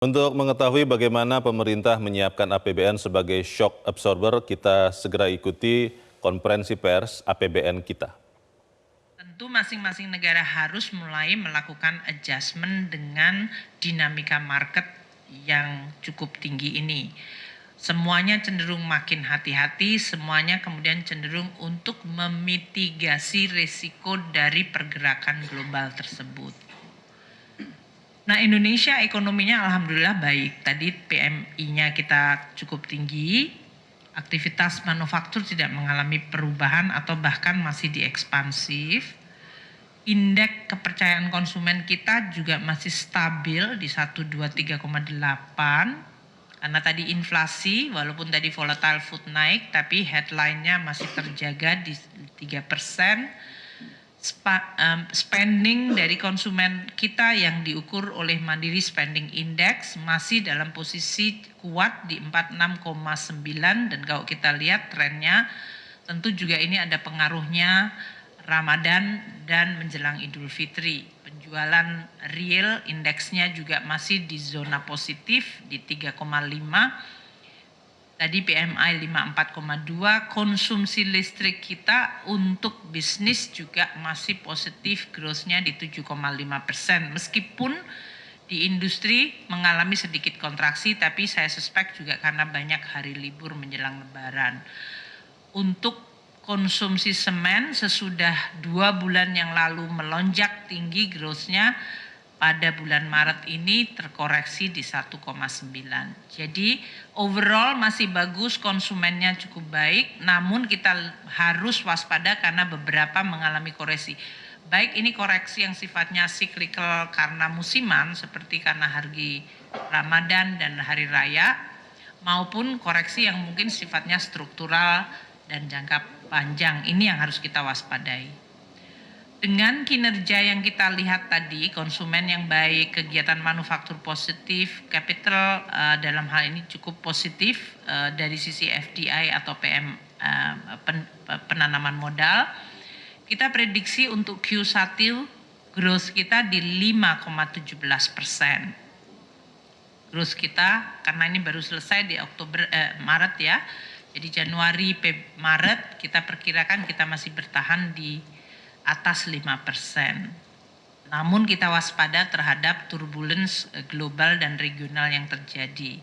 Untuk mengetahui bagaimana pemerintah menyiapkan APBN sebagai shock absorber, kita segera ikuti konferensi pers APBN kita. Tentu masing-masing negara harus mulai melakukan adjustment dengan dinamika market yang cukup tinggi ini. Semuanya cenderung makin hati-hati, semuanya kemudian cenderung untuk memitigasi risiko dari pergerakan global tersebut. Nah, Indonesia ekonominya alhamdulillah baik. Tadi PMI-nya kita cukup tinggi, aktivitas manufaktur tidak mengalami perubahan atau bahkan masih diekspansif. Indeks kepercayaan konsumen kita juga masih stabil di 123,8 karena tadi inflasi walaupun tadi volatile food naik tapi headline-nya masih terjaga di 3%. Spending dari konsumen kita yang diukur oleh Mandiri Spending Index masih dalam posisi kuat di 46,9 dan kalau kita lihat trennya tentu juga ini ada pengaruhnya Ramadan dan menjelang Idul Fitri. Penjualan real indeksnya juga masih di zona positif di 3,5. Tadi PMI 54,2, konsumsi listrik kita untuk bisnis juga masih positif, growth-nya di 7,5%. Meskipun di industri mengalami sedikit kontraksi, tapi saya suspek juga karena banyak hari libur menjelang Lebaran. Untuk konsumsi semen sesudah 2 bulan yang lalu melonjak tinggi growth-nya, pada bulan Maret ini terkoreksi di 1,9. Jadi overall masih bagus, konsumennya cukup baik, namun kita harus waspada karena beberapa mengalami koreksi. Baik ini koreksi yang sifatnya cyclical karena musiman seperti karena hari Ramadan dan hari raya, maupun koreksi yang mungkin sifatnya struktural dan jangka panjang. Ini yang harus kita waspadai. Dengan kinerja yang kita lihat tadi, konsumen yang baik, kegiatan manufaktur positif, capital dalam hal ini cukup positif dari sisi FDI atau penanaman modal. Kita prediksi untuk Q1 growth kita di 5,17%. Growth kita karena ini baru selesai di Maret ya. Jadi Januari, Maret kita perkirakan kita masih bertahan di atas 5%. Namun kita waspada terhadap turbulence global dan regional yang terjadi.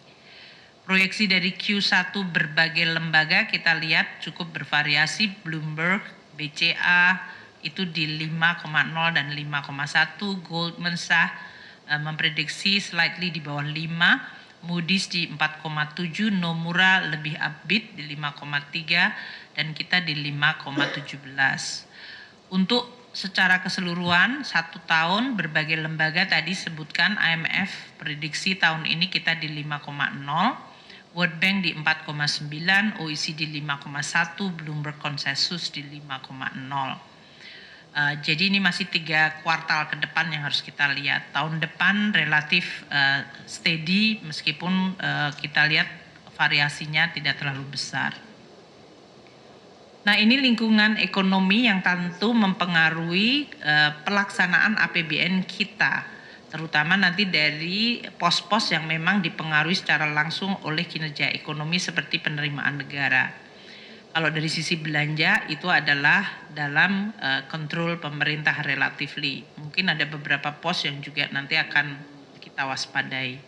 Proyeksi dari Q1 berbagai lembaga kita lihat cukup bervariasi. Bloomberg, BCA itu di 5,0 dan 5,1. Goldman Sachs memprediksi slightly di bawah 5. Moody's di 4,7, Nomura lebih upbeat di 5,3 dan kita di 5,17. Untuk secara keseluruhan 1 tahun berbagai lembaga tadi sebutkan IMF prediksi tahun ini kita di 5,0, World Bank di 4,9, OECD 5,1, Bloomberg konsensus di 5,0. Jadi ini masih 3 kuartal ke depan yang harus kita lihat. Tahun depan relatif steady meskipun kita lihat variasinya tidak terlalu besar. Nah ini lingkungan ekonomi yang tentu mempengaruhi pelaksanaan APBN kita, terutama nanti dari pos-pos yang memang dipengaruhi secara langsung oleh kinerja ekonomi seperti penerimaan negara. Kalau dari sisi belanja itu adalah dalam kontrol pemerintah relatively. Mungkin ada beberapa pos yang juga nanti akan kita waspadai.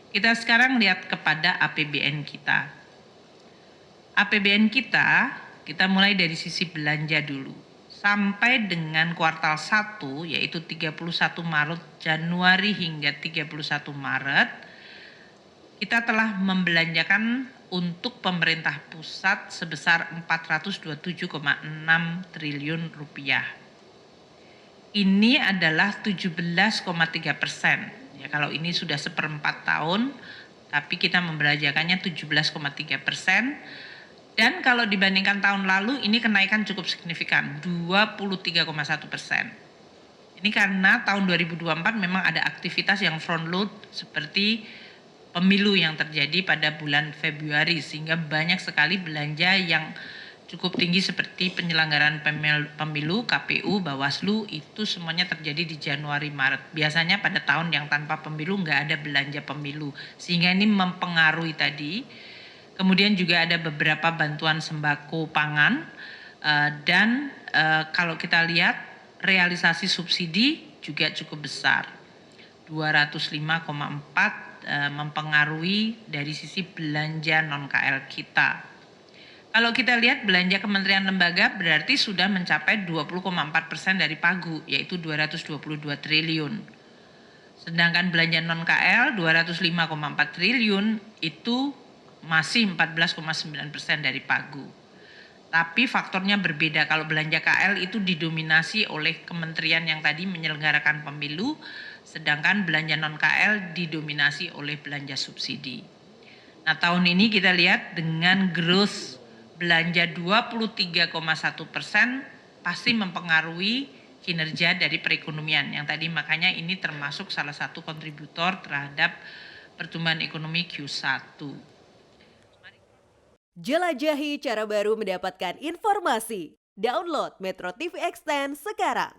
Kita sekarang lihat kepada APBN kita. APBN kita mulai dari sisi belanja dulu. Sampai dengan kuartal 1 yaitu 31 Maret, Januari hingga 31 Maret, kita telah membelanjakan untuk pemerintah pusat sebesar 427,6 triliun rupiah. Ini adalah 17,3%. Ya, kalau ini sudah 1/4 tahun, tapi kita membelanjakannya 17,3%. Dan kalau dibandingkan tahun lalu ini kenaikan cukup signifikan, 23,1%. Ini karena tahun 2024 memang ada aktivitas yang front load seperti pemilu yang terjadi pada bulan Februari sehingga banyak sekali belanja yang cukup tinggi seperti penyelenggaraan pemilu, KPU, Bawaslu, itu semuanya terjadi di Januari, Maret. Biasanya pada tahun yang tanpa pemilu nggak ada belanja pemilu, sehingga ini mempengaruhi tadi. Kemudian juga ada beberapa bantuan sembako pangan, dan kalau kita lihat realisasi subsidi juga cukup besar, 205,4 mempengaruhi dari sisi belanja non-KL kita. Kalau kita lihat belanja kementerian lembaga berarti sudah mencapai 20,4% dari pagu, yaitu 222 triliun. Sedangkan belanja non-KL 205,4 triliun itu masih 14,9% dari pagu. Tapi faktornya berbeda. Kalau belanja KL itu didominasi oleh kementerian yang tadi menyelenggarakan pemilu, sedangkan belanja non-KL didominasi oleh belanja subsidi. Nah, tahun ini kita lihat dengan growth belanja 23,1% pasti mempengaruhi kinerja dari perekonomian yang tadi, makanya ini termasuk salah satu kontributor terhadap pertumbuhan ekonomi Q1. Jelajahi cara baru mendapatkan informasi. Download Metro TV Extend sekarang.